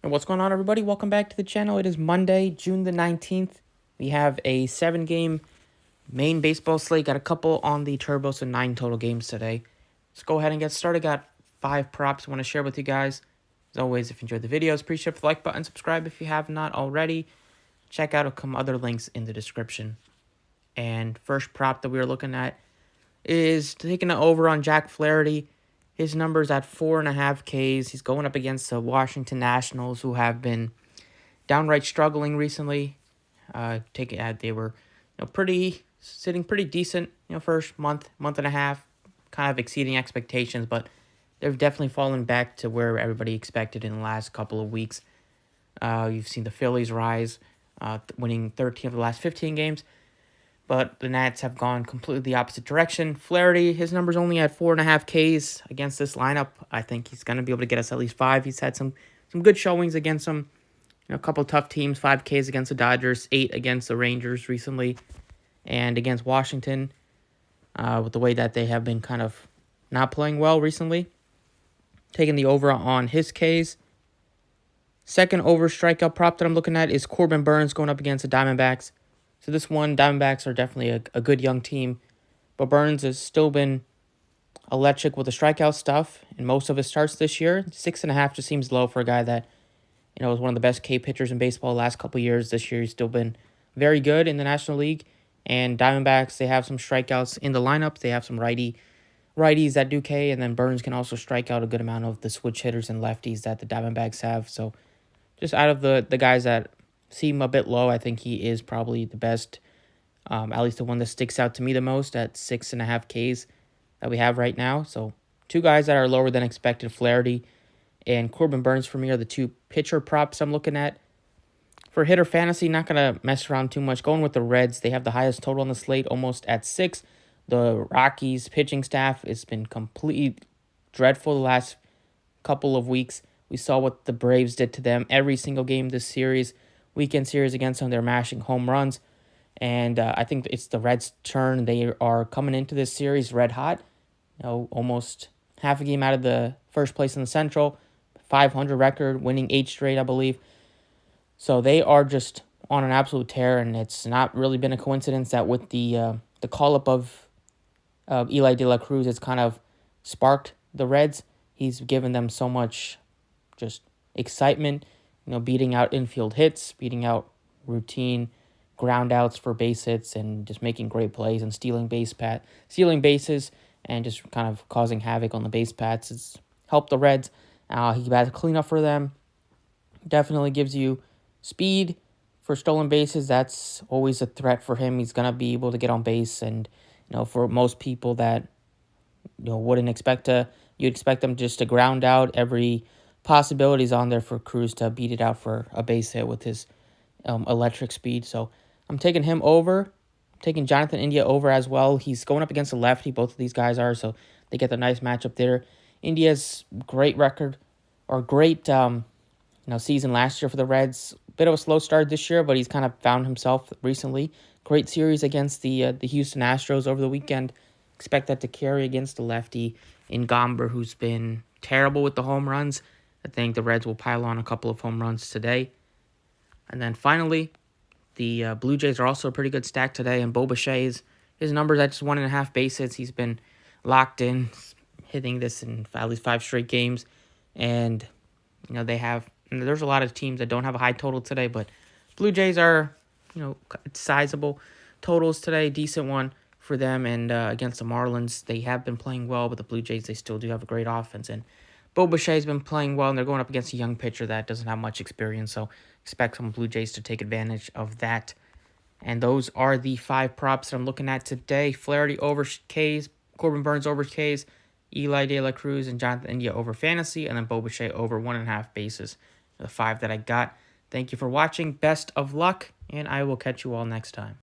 And what's going on, everybody? Welcome back to the channel. It is Monday, June the 19th. We have a 7-game main baseball slate. Got a couple on the turbo, so 9 total games today. Let's go ahead and get started. Got 5 props I want to share with you guys. As always, if you enjoyed the videos, please hit the like button, subscribe if you have not already. Check out some other links in the description. And first prop that we are looking at is taking it over on Jack Flaherty. His number's at 4.5 Ks. He's going up against the Washington Nationals, who have been downright struggling recently. They were, sitting pretty decent, first month and a half, kind of exceeding expectations, but they've definitely fallen back to where everybody expected in the last couple of weeks. You've seen the Phillies rise, winning 13 of the last 15 games. But the Nats have gone completely the opposite direction. Flaherty, his number's only at 4.5 Ks against this lineup. I think he's going to be able to get us at least 5. He's had some good showings against some, a couple tough teams. 5 Ks against the Dodgers, 8 against the Rangers recently, and against Washington, with the way that they have been kind of not playing well recently. Taking the over on his Ks. Second over strikeout prop that I'm looking at is Corbin Burns going up against the Diamondbacks. So this one, Diamondbacks are definitely a good young team. But Burns has still been electric with the strikeout stuff in most of his starts this year. 6.5 just seems low for a guy that, was one of the best K pitchers in baseball the last couple of years. This year he's still been very good in the National League. And Diamondbacks, they have some strikeouts in the lineup. They have some righties that do K. And then Burns can also strike out a good amount of the switch hitters and lefties that the Diamondbacks have. So just out of the guys that seem a bit low, I think he is probably the best, at least the one that sticks out to me the most at 6.5 Ks that we have right now. So 2 guys that are lower than expected, Flaherty and Corbin Burns for me are the 2 pitcher props I'm looking at. For hitter fantasy, not going to mess around too much. Going with the Reds, they have the highest total on the slate, almost at 6. The Rockies pitching staff has been completely dreadful the last couple of weeks. We saw what the Braves did to them every single game this weekend series against them. They're mashing home runs. And I think it's the Reds' turn. They are coming into this series red hot. Almost half a game out of the first place in the Central. 500 record, winning 8 straight, I believe. So they are just on an absolute tear, and it's not really been a coincidence that with the call-up of Eli De La Cruz, it's kind of sparked the Reds. He's given them so much just excitement, beating out infield hits, beating out routine ground outs for base hits, and just making great plays and stealing bases, and just kind of causing havoc on the base paths. It's helped the Reds. He had a cleanup for them. Definitely gives you speed for stolen bases. That's always a threat for him. He's gonna be able to get on base, and for most people that wouldn't expect you'd expect them just to ground out. Every possibilities on there for Cruz to beat it out for a base hit with his electric speed. So I'm taking him over. I'm taking Jonathan India over as well. He's going up against a lefty. Both of these guys are, so they get the nice matchup there. India's great record, or great season last year for the Reds. Bit of a slow start this year, but he's kind of found himself recently. Great series against the Houston Astros over the weekend. Expect that to carry against the lefty in Gomber, who's been terrible with the home runs. I think the Reds will pile on a couple of home runs today. And then finally, the Blue Jays are also a pretty good stack today. And Boba Shay, his numbers at just 1.5 base hits. He's been locked in, hitting this in at least 5 straight games. And, there's a lot of teams that don't have a high total today. But Blue Jays are, sizable totals today. Decent one for them. And against the Marlins, they have been playing well. But the Blue Jays, they still do have a great offense. And Boba Shay's been playing well, and they're going up against a young pitcher that doesn't have much experience, so expect some Blue Jays to take advantage of that. And those are the 5 props that I'm looking at today. Flaherty over Ks, Corbin Burns over Ks, Eli De La Cruz and Jonathan India over fantasy, and then Boba Shay over 1.5 bases. The 5 that I got. Thank you for watching. Best of luck, and I will catch you all next time.